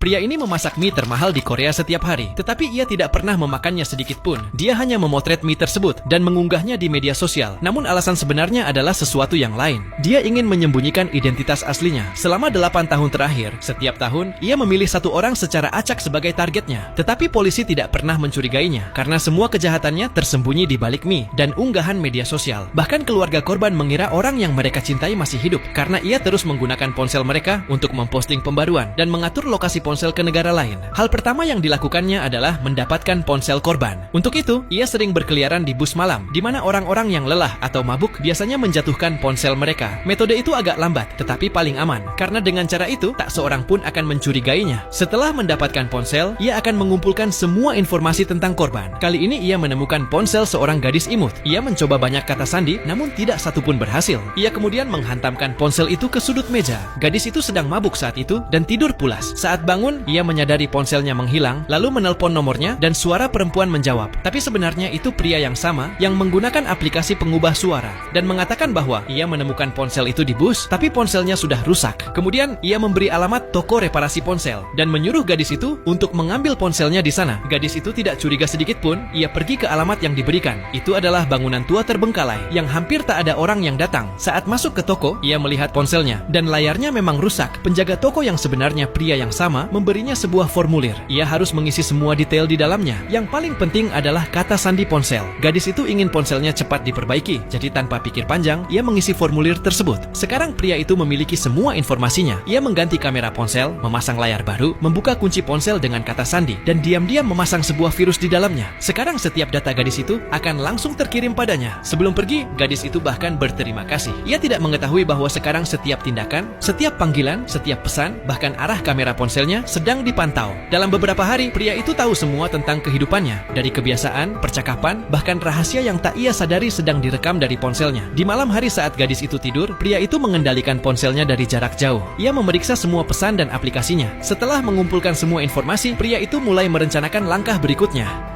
Pria ini memasak mie termahal di Korea setiap hari, tetapi ia tidak pernah memakannya sedikit pun. Dia hanya memotret mie tersebut dan mengunggahnya di media sosial. Namun alasan sebenarnya adalah sesuatu yang lain. Dia ingin menyembunyikan identitas aslinya. Selama 8 tahun terakhir, setiap tahun, ia memilih satu orang secara acak sebagai targetnya. Tetapi polisi tidak pernah mencurigainya, karena semua kejahatannya tersembunyi di balik mie dan unggahan media sosial. Bahkan keluarga korban mengira orang yang mereka cintai masih hidup, karena ia terus menggunakan ponsel mereka untuk memposting pembaruan dan mengatur lokasi ponsel ke negara lain. Hal pertama yang dilakukannya adalah mendapatkan ponsel korban. Untuk itu, ia sering berkeliaran di bus malam, di mana orang-orang yang lelah atau mabuk biasanya menjatuhkan ponsel mereka. Metode itu agak lambat, tetapi paling aman, karena dengan cara itu, tak seorang pun akan mencurigainya. Setelah mendapatkan ponsel, ia akan mengumpulkan semua informasi tentang korban. Kali ini ia menemukan ponsel seorang gadis imut. Ia mencoba banyak kata sandi, namun tidak satupun berhasil. Ia kemudian menghantamkan ponsel itu ke sudut meja. Gadis itu sedang mabuk saat itu dan tidur pulas. Saat bangun, ia menyadari ponselnya menghilang, lalu menelpon nomornya dan suara perempuan menjawab. Tapi sebenarnya itu pria yang sama yang menggunakan aplikasi pengubah suara dan mengatakan bahwa ia menemukan ponsel itu di bus, tapi ponselnya sudah rusak. Kemudian ia memberi alamat toko reparasi ponsel dan menyuruh gadis itu untuk mengambil ponselnya di sana. Gadis itu tidak curiga sedikit pun. Ia pergi ke alamat yang diberikan. Itu adalah bangunan tua terbengkalai yang hampir tak ada orang yang datang. Saat masuk ke toko, ia melihat ponselnya dan layarnya memang rusak. Penjaga toko yang sebenarnya pria yang sama memberinya sebuah formulir. Ia harus mengisi semua detail di dalamnya. Yang paling penting adalah kata sandi ponsel. Gadis itu ingin ponselnya cepat diperbaiki, jadi tanpa pikir panjang, ia mengisi formulir tersebut. Sekarang pria itu memiliki semua informasinya. Ia mengganti kamera ponsel, memasang layar baru, membuka kunci ponsel dengan kata sandi, dan diam-diam memasang sebuah virus di dalamnya. Sekarang setiap data gadis itu akan langsung terkirim padanya. Sebelum pergi, gadis itu bahkan berterima kasih. Ia tidak mengetahui bahwa sekarang setiap tindakan, setiap panggilan, setiap pesan, bahkan arah kamera ponselnya sedang dipantau. Dalam beberapa hari, pria itu tahu semua tentang kehidupannya, dari kebiasaan, percakapan, bahkan rahasia yang tak ia sadari sedang direkam dari ponselnya. Di malam hari saat gadis itu tidur, pria itu mengendalikan ponselnya dari jarak jauh. Ia memeriksa semua pesan dan aplikasinya. Setelah mengumpulkan semua informasi, pria itu mulai merencanakan langkah berikutnya.